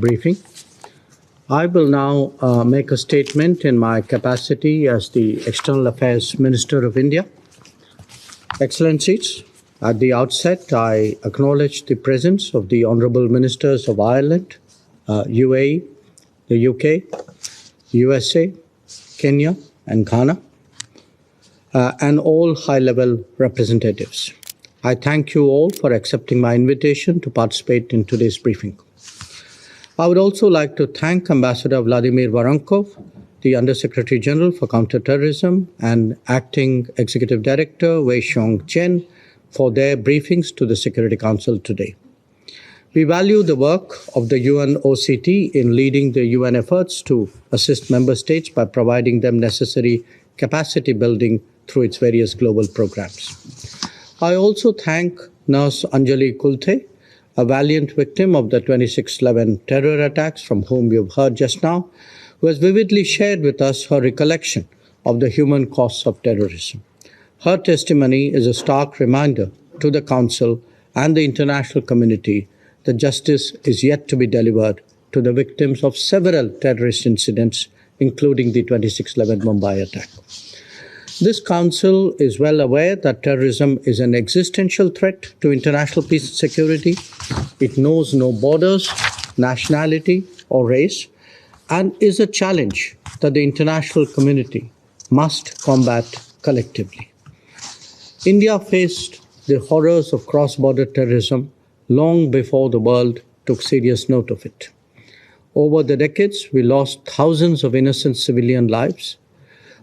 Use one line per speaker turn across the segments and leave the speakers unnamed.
briefing. I will now make a statement in my capacity as the External Affairs Minister of India. Excellencies, at the outset, I acknowledge the presence of the Honourable Ministers of Ireland, UAE, the UK, USA, Kenya, and Ghana, and all high-level representatives. I thank you all for accepting my invitation to participate in today's briefing. I would also like to thank Ambassador Vladimir Voronkov, the Undersecretary General for Counter-terrorism, and Acting Executive Director Wei Xiong-chen for their briefings to the Security Council today. We value the work of the UNOCT in leading the UN efforts to assist member states by providing them necessary capacity building through its various global programs. I also thank Nurse Anjali Kulte, a valiant victim of the 26/11 terror attacks from whom you've heard just now, who has vividly shared with us her recollection of the human costs of terrorism. Her testimony is a stark reminder to the Council and the international community that justice is yet to be delivered to the victims of several terrorist incidents, including the 26/11 Mumbai attack. This Council is well aware that terrorism is an existential threat to international peace and security. It knows no borders, nationality, or race, and is a challenge that the international community must combat collectively. India faced the horrors of cross-border terrorism long before the world took serious note of it. Over the decades, we lost thousands of innocent civilian lives,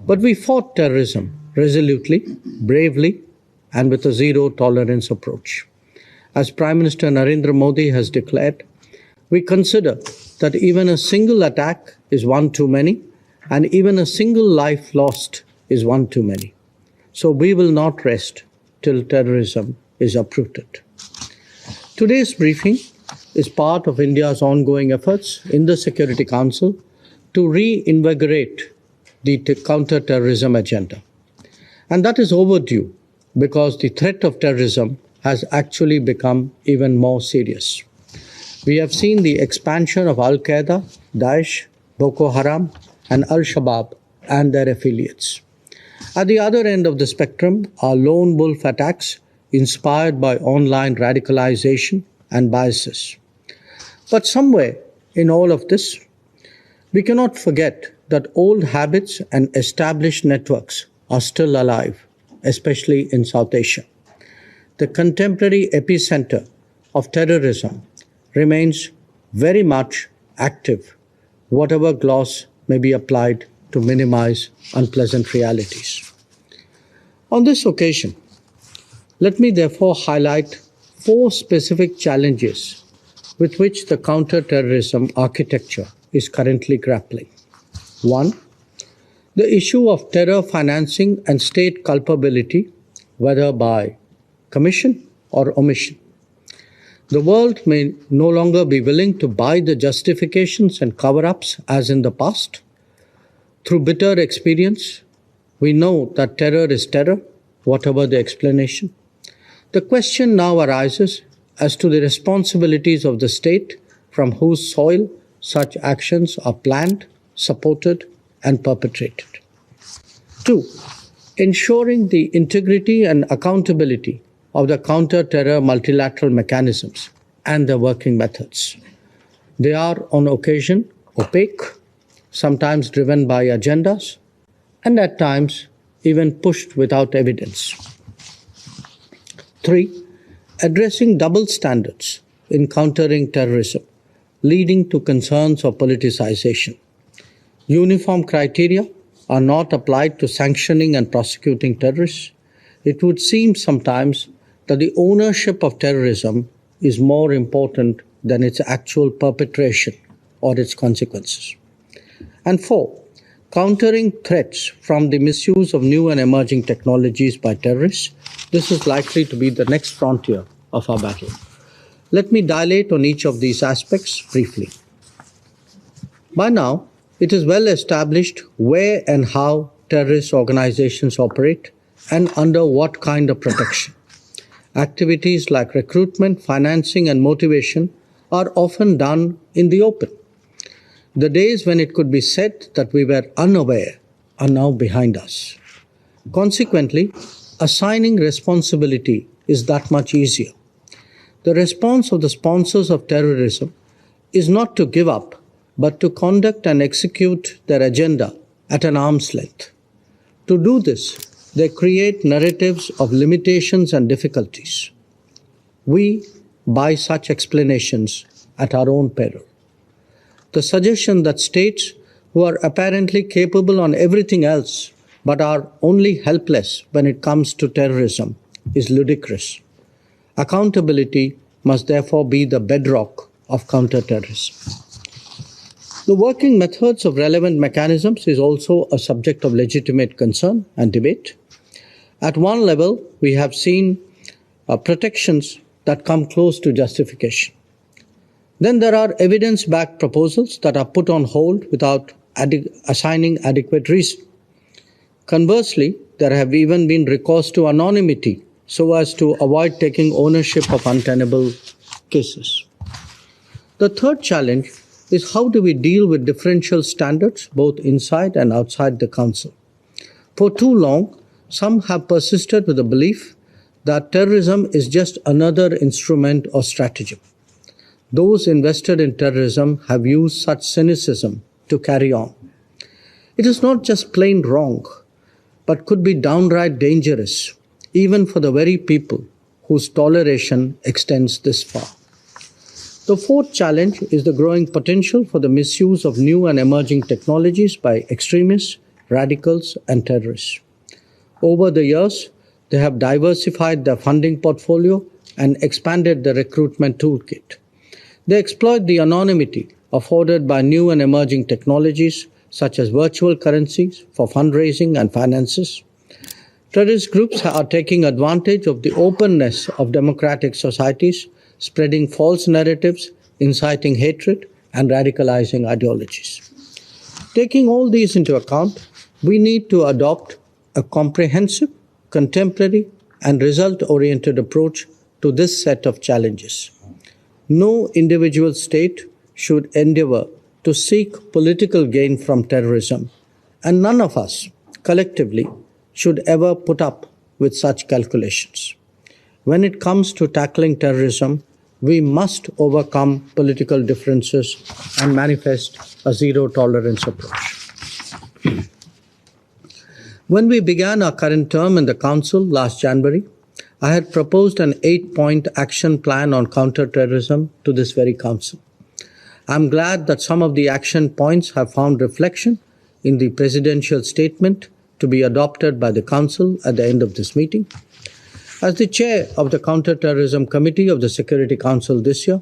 but we fought terrorism resolutely, bravely, and with a zero-tolerance approach. As Prime Minister Narendra Modi has declared, we consider that even a single attack is one too many, and even a single life lost is one too many. So we will not rest till terrorism is uprooted. Today's briefing is part of India's ongoing efforts in the Security Council to reinvigorate the counter-terrorism agenda. And that is overdue because the threat of terrorism has actually become even more serious. We have seen the expansion of Al-Qaeda, Daesh, Boko Haram, and Al-Shabaab and their affiliates. At the other end of the spectrum are lone wolf attacks inspired by online radicalization and biases. But somewhere in all of this, we cannot forget that old habits and established networks are still alive, especially in South Asia. The contemporary epicenter of terrorism remains very much active, whatever gloss may be applied to minimize unpleasant realities. On this occasion, let me therefore highlight 4 specific challenges with which the counter-terrorism architecture is currently grappling. 1. The issue of terror financing and state culpability, whether by commission or omission. The world may no longer be willing to buy the justifications and cover-ups as in the past. Through bitter experience, we know that terror is terror, whatever the explanation. The question now arises as to the responsibilities of the state from whose soil such actions are planned, supported, and perpetrated. 2. Ensuring the integrity and accountability of the counter-terror multilateral mechanisms and their working methods. They are on occasion opaque, sometimes driven by agendas, and at times even pushed without evidence. 3. Addressing double standards in countering terrorism, leading to concerns of politicization. Uniform criteria are not applied to sanctioning and prosecuting terrorists. It would seem sometimes that the ownership of terrorism is more important than its actual perpetration or its consequences. And 4, countering threats from the misuse of new and emerging technologies by terrorists. This is likely to be the next frontier of our battle. Let me dilate on each of these aspects briefly. By now, it is well established where and how terrorist organizations operate and under what kind of protection. Activities like recruitment, financing, and motivation are often done in the open. The days when it could be said that we were unaware are now behind us. Consequently, assigning responsibility is that much easier. The response of the sponsors of terrorism is not to give up, but to conduct and execute their agenda at an arm's length. To do this, they create narratives of limitations and difficulties. We buy such explanations at our own peril. The suggestion that states who are apparently capable on everything else but are only helpless when it comes to terrorism is ludicrous. Accountability must therefore be the bedrock of counterterrorism. The working methods of relevant mechanisms is also a subject of legitimate concern and debate. At one level, we have seen protections that come close to justification. Then there are evidence-backed proposals that are put on hold without assigning adequate reason. Conversely, there have even been recourse to anonymity so as to avoid taking ownership of untenable cases. The third challenge is how do we deal with differential standards both inside and outside the Council. For too long, some have persisted with the belief that terrorism is just another instrument or stratagem. Those invested in terrorism have used such cynicism to carry on. It is not just plain wrong, but could be downright dangerous, even for the very people whose toleration extends this far. The fourth challenge is the growing potential for the misuse of new and emerging technologies by extremists, radicals, and terrorists. Over the years, they have diversified their funding portfolio and expanded the recruitment toolkit. They exploit the anonymity afforded by new and emerging technologies such as virtual currencies for fundraising and finances. Terrorist groups are taking advantage of the openness of democratic societies, spreading false narratives, inciting hatred, and radicalizing ideologies. Taking all these into account, we need to adopt a comprehensive, contemporary, and result-oriented approach to this set of challenges. No individual state should endeavor to seek political gain from terrorism, and none of us, collectively, should ever put up with such calculations. When it comes to tackling terrorism, we must overcome political differences and manifest a zero-tolerance approach. When we began our current term in the Council last January, I had proposed an 8-point action plan on counter-terrorism to this very Council. I'm glad that some of the action points have found reflection in the presidential statement to be adopted by the Council at the end of this meeting. As the chair of the Counter-terrorism Committee of the Security Council this year,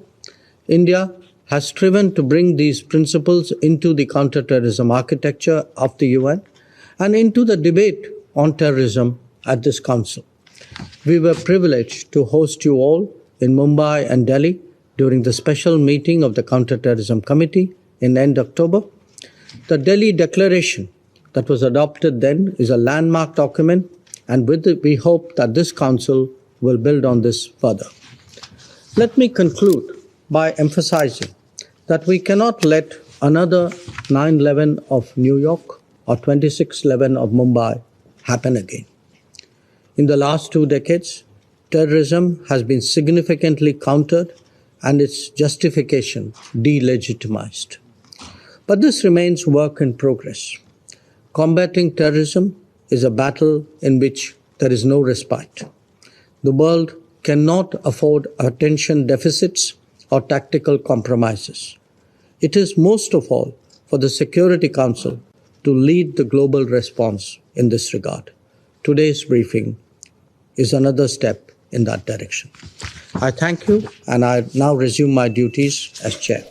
India has striven to bring these principles into the counter-terrorism architecture of the UN and into the debate on terrorism at this Council. We were privileged to host you all in Mumbai and Delhi during the special meeting of the Counter-terrorism Committee in end October. The Delhi Declaration that was adopted then is a landmark document, and with it, we hope that this Council will build on this further. Let me conclude by emphasizing that we cannot let another 9/11 of New York or 26/11 of Mumbai happen again. In the last 2 decades, terrorism has been significantly countered and its justification delegitimized. But this remains work in progress. Combating terrorism is a battle in which there is no respite. The world cannot afford attention deficits or tactical compromises. It is most of all for the Security Council to lead the global response in this regard. Today's briefing is another step in that direction. I thank you, and I now resume my duties as chair.